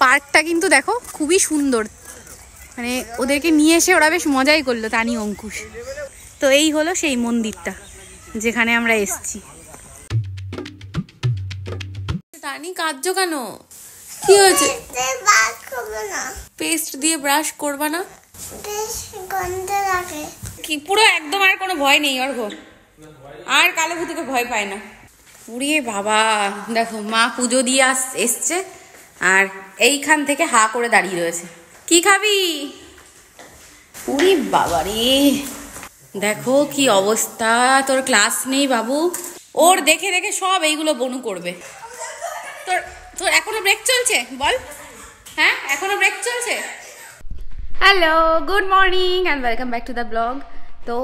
পার্কটা কিন্তু দেখো খুবই সুন্দর, মানে ওদেরকে নিয়ে এসে ওরা বেশ মজাই করলো তানি অঙ্কুশ। তো এই হলো সেই মন্দিরটা যেখানে আমরা এসছি। তানি কাঁদছো কেন? কি হয়েছে? পেস্ট দিয়ে ব্রাশ করবা না? কি পুরো একদম আর কোনো ভয় নেই অর্ঘ, আর কালো ভূতকে ভয় পায় না। উড়িয়ে বাবা, দেখো মা পুজো দিয়ে এসছে আর এইখান থেকে হা করে দাঁড়িয়ে রয়েছে। কি খাবি? উড়ি বাবা রে, দেখো কি অবস্থা। তোর ক্লাস নেই বাবু, ওর দেখে দেখে সব এইগুলো বনু করবে। তোর তোর এখনো ব্রেক চলছে? বল, হ্যাঁ এখনো ব্রেক চলছে? Hello, good morning and welcome back to the blog. তো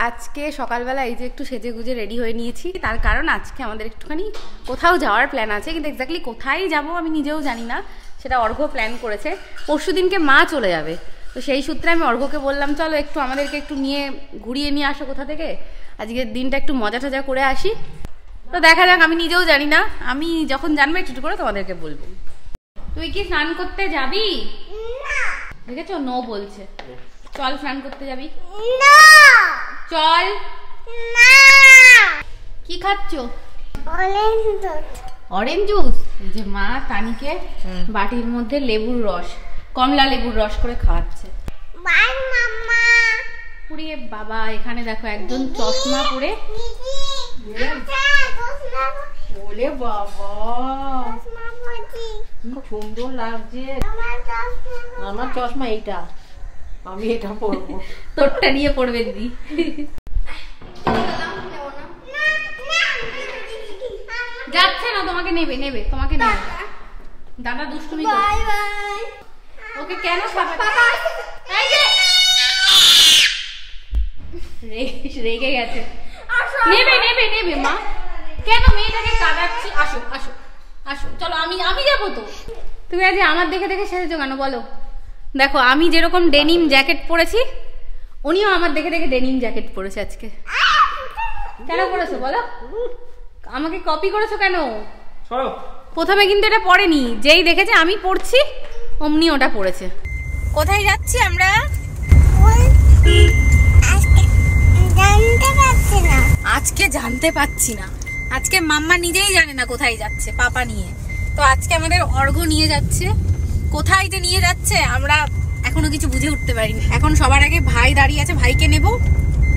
আজকে সকালবেলা এই যে একটু সেজে গুজে রেডি হয়ে নিয়েছি, তার কারণ আজকে আমাদের একটুখানি কোথাও যাওয়ার প্ল্যান আছে, কিন্তু এক্স্যাক্টলি কোথায় যাব আমি নিজেও জানি না, সেটা অর্ঘ্য প্ল্যান করেছে। পরশু দিনকে মা চলে যাবে, তো সেই সূত্রে আমি অর্ঘ্যকে বললাম চলো একটু আমাদেরকে একটু নিয়ে ঘুরিয়ে নিয়ে আসো কোথা থেকে, আজকের দিনটা একটু মজা টজা করে আসি। তো দেখা যাক, আমি নিজেও জানি না, আমি যখন জানবো একটু করে তোমাদেরকে বলবো। তুই কি স্নান করতে যাবি? দেখেছো নো বলছে। চল স্নান করতে যাবি? চল। কি খাচ্ছ? Orange juice. এই যে মা তানিকে বাটির মধ্যে লেবুর রস, কমলা লেবুর রস করে খাওয়াচ্ছে। পুড়িয়ে বাবা, এখানে দেখো একজন চশমা পরে, বলে বাবা খুব সুন্দর লাগছে। আমার চশমা এইটা, আমি এটা পরবো। তোরটা নিয়ে পড়বে দিদি। যাচ্ছে না, তোমাকে নেবে নেবে, তোমাকে নেবে। দাদা দুষ্টুমি করছে। ওকে কেন রেগে গেছে। নেবে নেবে নেবে মা, কেন মেয়েটাকে কাঁদাচ্ছি? আসো আসো আসো, চলো আমি যাবো। তো তুমি আজ আমার দেখে দেখে সেজেছো কেন বলো? দেখো আমি যেরকম ডেনিম জ্যাকেট পরেছি, উনিও আমার দেখে দেখে ডেনিম জ্যাকেট পরেছে আজকে। কেন পরেছো বলো? আমাকে কপি করেছো কেন? প্রথমে কিন্তু এটা পরেনি, যেই দেখেছে আমি পরছি অমনি ওটা পরেছে। কোথায় যাচ্ছি আমরা? আজকে জানতে পারছি না, আজকে মাম্মা নিজেই জানে না কোথায় যাচ্ছে পাপা নিয়ে। তো আজকে আমাদের অর্ঘ্য নিয়ে যাচ্ছে, কোথায় যে নিয়ে যাচ্ছে আমরা এখনো কিছু বুঝে উঠতে পারিনি। এখন সবার আগে ভাই দাঁড়িয়ে আছে, ভাইকে নেব,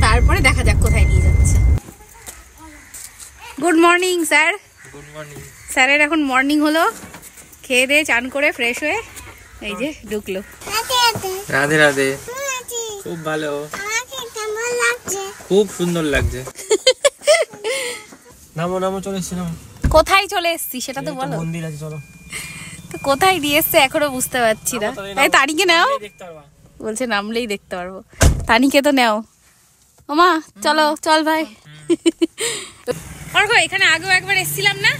তারপরে দেখা যাক কোথায় নিয়ে যাচ্ছে। Good morning sir. Good morning. স্যারের এখন মর্নিং হলো, খেয়ে দিয়ে চান করে ফ্রেশ হয়ে এই যে ঢুকলো। রাধে রাধে। খুব ভালো, খুব সুন্দর লাগছে। নামো নামো, চলে এসছি। নামো। কোথায় চলে এসছি সেটা তো বলো। মন্দির আছে, চলো। তো কোথায় দিয়ে এসছে এখনো বুঝতে পারছি না। এই তানিকে নাও বলছে, নামলেই দেখতে পারবো। তানিকে তো নাও। ওমা চলো, চল ভাই। অর্ঘ্য এখানে আগেও একবার এসেছিলাম না?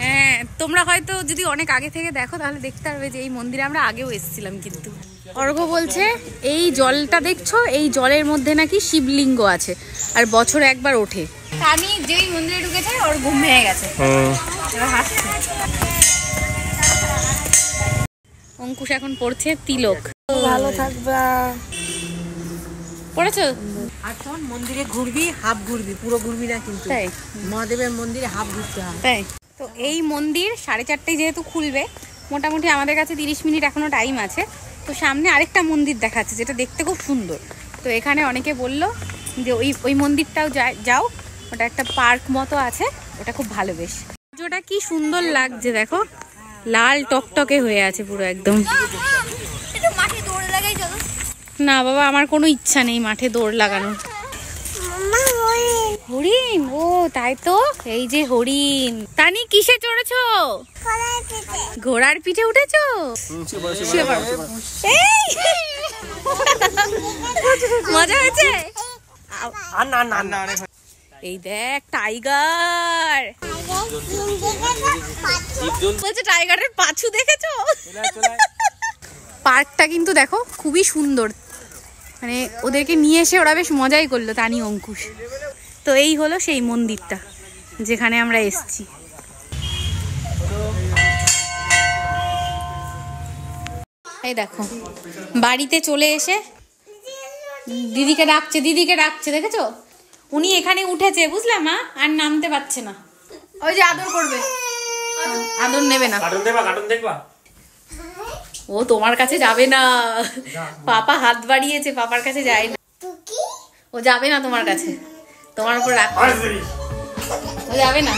হ্যাঁ, তোমরা হয়তো যদি অনেক আগে থেকে দেখো তাহলে দেখতে পারবে যে এই মন্দিরে আমরা আগেও এসেছিলাম। কিন্তু অর্ঘ্য বলছে এই জলটা দেখছো, এই জলের মধ্যে নাকি শিবলিঙ্গ আছে আর বছরে একবার ওঠে। আমি যেই মন্দিরে ঢুকেছে ওর ঘুম ভেঙে গেছে। অঙ্কুশ এখন পড়ছে তিলক। ভালো থাকবা। পড়েছো? আর তখন মন্দিরে ঘুরবি, হাফ ঘুরবি, পুরো ঘুরবি না কিন্তু। তাই মহাদেবের মন্দিরে হাফ ঘুরতে হয়। তাই তো এই মন্দির 4:30টায় যেহেতু খুলবে, মোটামুটি আমাদের কাছে 30 মিনিট এখনো টাইম আছে। তো সামনে আরেকটা মন্দির দেখাচ্ছে যেটা দেখতে খুব সুন্দর। তো এখানে অনেকে বললো যে ওই মন্দিরটাও যাও, ওটা একটা পার্ক মতো আছে, ওটা খুব ভালো। বেশ ওটা কি সুন্দর লাগছে দেখো, লাল টকটকে হয়ে আছে পুরো একদম। না বাবা, আমার কোনো ইচ্ছা নেই মাঠে দৌড় লাগানোর। হরিণ? ও তাই তো, এই যে হরিণ। তানি কিসে চড়েছো? ঘোড়ার পিঠে উঠেছো? মজা হয়েছে? এই দেখ টাইগার, বলছে টাইগারের পাছু দেখেছো? পার্কটা কিন্তু দেখো খুবই সুন্দর, মানে ওদেরকে নিয়ে এসে ওরা বেশ মজাই করলো তানি অঙ্কুশ। তো এই হলো সেই মন্দিরটা যেখানে আমরা এসছি। এই দেখো বাড়িতে চলে এসে দিদিকে ডাকছে দেখেছো? উনি এখানে উঠেছে বুঝলে মা, আর নামতে পারছে না। ওই যে আদর করবে, আদর নেবে না। কার্টুন দেখবা? ও তোমার কাছে যাবে না, পাপা হাত বাড়িয়েছে, পাপার কাছে যায় না। ও যাবে না তোমার কাছে, তোমার উপর রাখ, ও যাবে না।